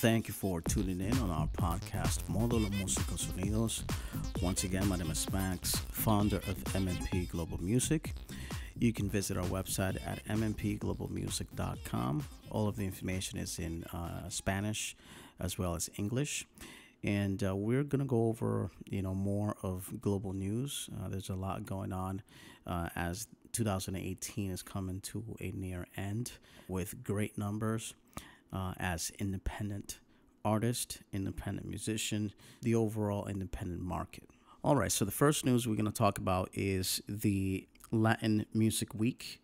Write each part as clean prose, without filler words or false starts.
Thank you for tuning in on our podcast, Módulo Músico Sonidos. Once again, my name is Max, founder of MMP Global Music. You can visit our website at mmpglobalmusic.com. All of the information is in Spanish as well as English. And we're going to go over, more of global news. There's a lot going on as 2018 is coming to a near end with great numbers as independent artist, independent musician, the overall independent market. All right, so the first news we're going to talk about is the Latin Music Week.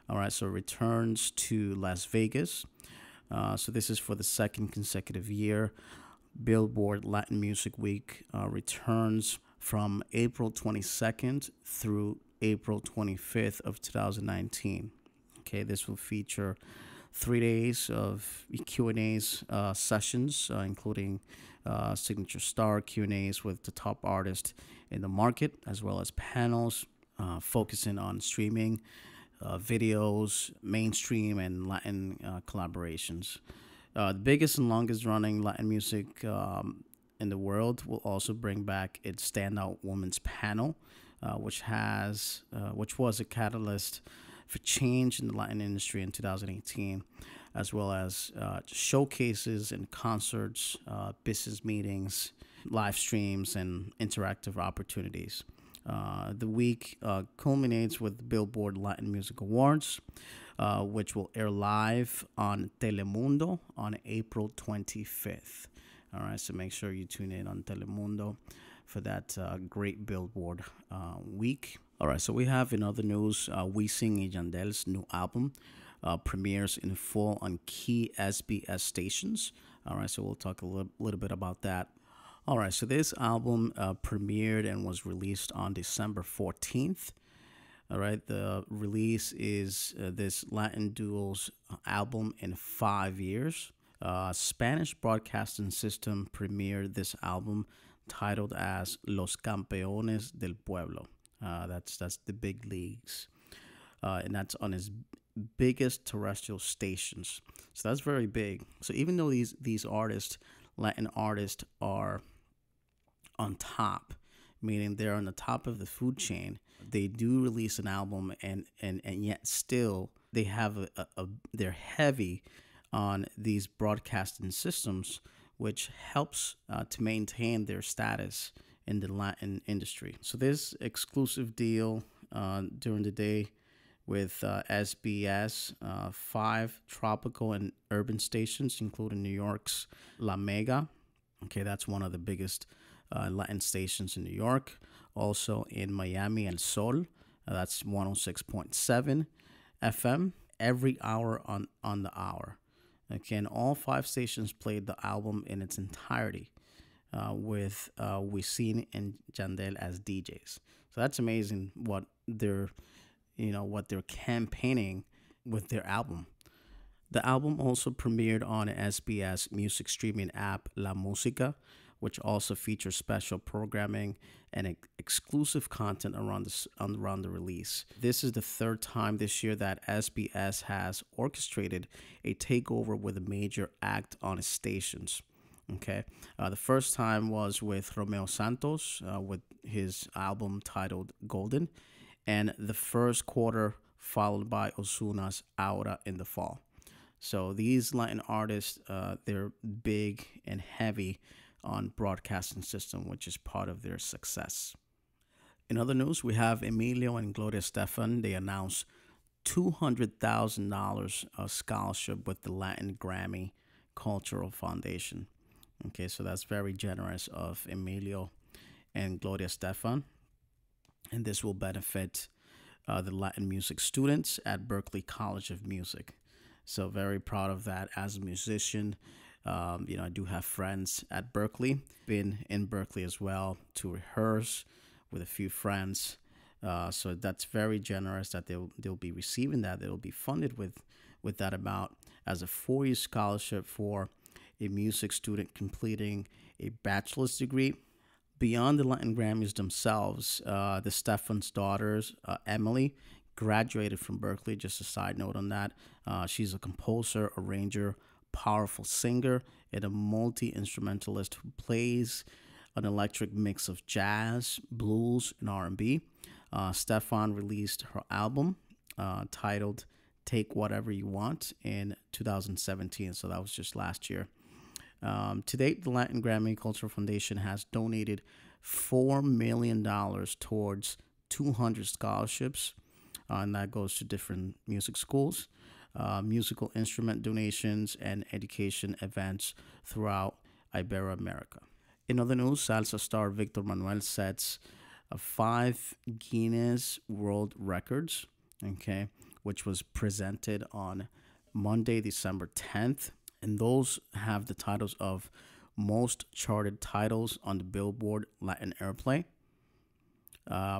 All right, so it returns to Las Vegas. So this is for the second consecutive year. Billboard Latin Music Week returns from April 22nd through April 25th of 2019. Okay, this will feature 3 days of Q&As sessions, including signature star Q&As with the top artists in the market, as well as panels focusing on streaming, videos, mainstream, and Latin collaborations. The biggest and longest running Latin music in the world will also bring back its standout women's panel, which was a catalyst for change in the Latin industry in 2018, as well as showcases and concerts, business meetings, live streams, and interactive opportunities. The week culminates with the Billboard Latin Music Awards, which will air live on Telemundo on April 25th. All right, so make sure you tune in on Telemundo for that great Billboard week. All right, so we have in other news, Wisin y Yandel's new album premieres in full on key SBS stations. All right, so we'll talk a little bit about that. All right, so this album premiered and was released on December 14th. All right, the release is this Latin duo's album in 5 years. Spanish broadcasting system premiered this album titled as Los Campeones del Pueblo. That's the big leagues, and that's on his biggest terrestrial stations. So that's very big. So even though these artists, Latin artists, are on top, meaning they're on the top of the food chain, they do release an album, and yet still they have they're heavy on these broadcasting systems, which helps to maintain their status in the Latin industry. So this exclusive deal during the day with SBS, 5 tropical and urban stations, including New York's La Mega. Okay, that's one of the biggest Latin stations in New York. Also in Miami, El Sol, that's 106.7 FM, every hour on the hour. Okay, and all 5 stations played the album in its entirety, with Wisin and Yandel as DJs. So that's amazing what they're campaigning with their album. The album also premiered on SBS music streaming app La Música, which also features special programming and exclusive content around the release. This is the 3rd time this year that SBS has orchestrated a takeover with a major act on its stations. Okay, the first time was with Romeo Santos with his album titled Golden, and the first quarter followed by Ozuna's Aura in the fall. So these Latin artists, they're big and heavy on broadcasting system, which is part of their success. In other news, we have Emilio and Gloria Estefan. They announced $200,000 of scholarship with the Latin Grammy Cultural Foundation. Okay, so that's very generous of Emilio and Gloria Estefan. And this will benefit the Latin music students at Berklee College of Music. So very proud of that as a musician. I do have friends at Berklee, been in Berklee as well to rehearse with a few friends. So that's very generous that they'll be receiving that. They'll be funded with that amount as a 4-year scholarship for a music student completing a bachelor's degree. Beyond the Latin Grammys themselves, the Stefan's daughters, Emily, graduated from Berklee. Just a side note on that. She's a composer, arranger, powerful singer and a multi-instrumentalist who plays an electric mix of jazz, blues, and R&B. Stefan released her album titled Take Whatever You Want in 2017, so that was just last year. To date, the Latin Grammy Cultural Foundation has donated $4 million towards 200 scholarships, and that goes to different music schools, musical instrument donations, and education events throughout Iberoamerica. In other news, salsa star Victor Manuel sets 5 Guinness World Records, okay, which was presented on Monday, December 10th. And those have the titles of most charted titles on the Billboard Latin Airplay,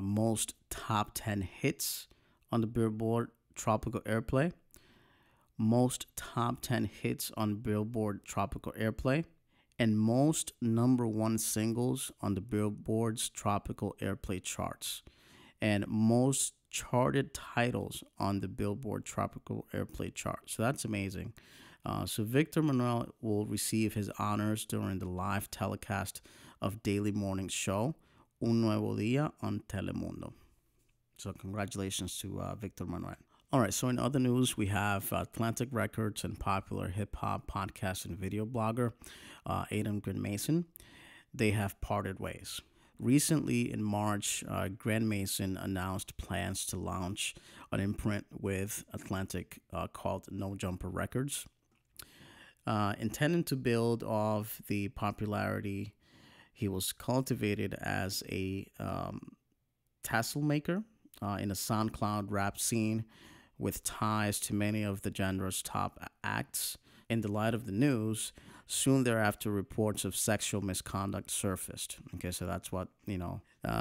most top 10 hits on the Billboard Tropical Airplay, most top 10 hits on Billboard Tropical Airplay, and most #1 singles on the Billboard's Tropical Airplay charts, and most charted titles on the Billboard Tropical Airplay chart. So that's amazing. So Victor Manuel will receive his honors during the live telecast of Daily Morning's show, Un Nuevo Día on Telemundo. So congratulations to Victor Manuel. All right, so in other news, we have Atlantic Records and popular hip-hop podcast and video blogger Adam Grant Mason. They have parted ways. Recently, in March, Grant Mason announced plans to launch an imprint with Atlantic called No Jumper Records. Intending to build off the popularity he was cultivated as a tassel maker in a SoundCloud rap scene with ties to many of the genre's top acts. In the light of the news, soon thereafter, reports of sexual misconduct surfaced. Okay, so that's what,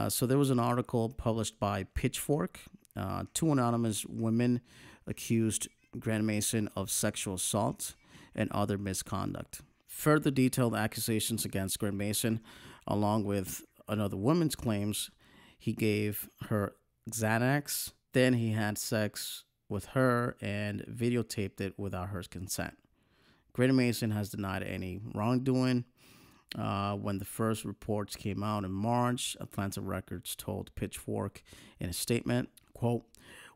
So there was an article published by Pitchfork. 2 anonymous women accused Grant Mason of sexual assault and other misconduct. Further detailed accusations against Grant Mason, along with another woman's claims he gave her Xanax, then he had sex with her and videotaped it without her consent. Grant Mason has denied any wrongdoing. When the first reports came out in March, Atlantic Records told Pitchfork in a statement, quote,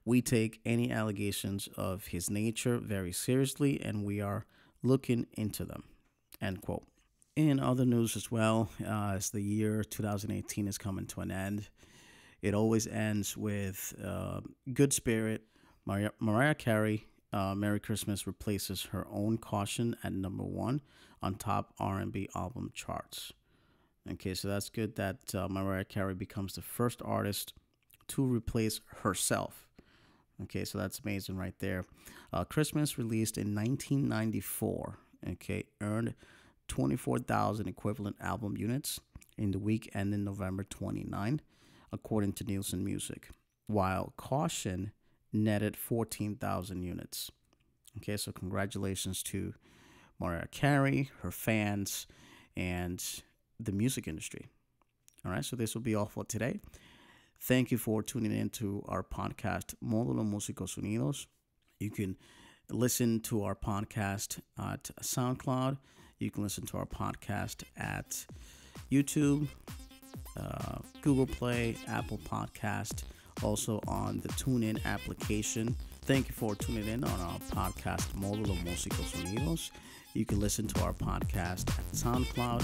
"We take any allegations of his nature very seriously and we are looking into them," end quote. In other news as well, as the year 2018 is coming to an end, it always ends with good spirit. Mariah Carey, Merry Christmas, replaces her own Caution at #1 on top R&B album charts. Okay, so that's good that Mariah Carey becomes the first artist to replace herself. Okay, so that's amazing right there. Christmas, released in 1994, okay, earned 24,000 equivalent album units in the week ending November 29, according to Nielsen Music, while Caution netted 14,000 units. Okay, so congratulations to Mariah Carey, her fans, and the music industry. All right, so this will be all for today. Thank you for tuning in to our podcast, Módulo Músicos Unidos. You can listen to our podcast at SoundCloud. You can listen to our podcast at YouTube, Google Play, Apple Podcast, also on the TuneIn application. Thank you for tuning in on our podcast, Módulo Músicos Unidos. You can listen to our podcast at SoundCloud,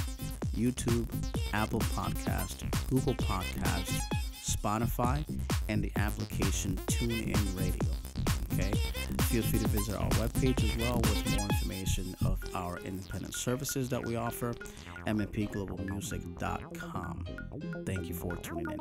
YouTube, Apple Podcast, Google Podcast, Spotify, and the application TuneIn Radio. Okay, feel free to visit our webpage as well with more information of our independent services that we offer, mpglobalmusic.com. Thank you for tuning in.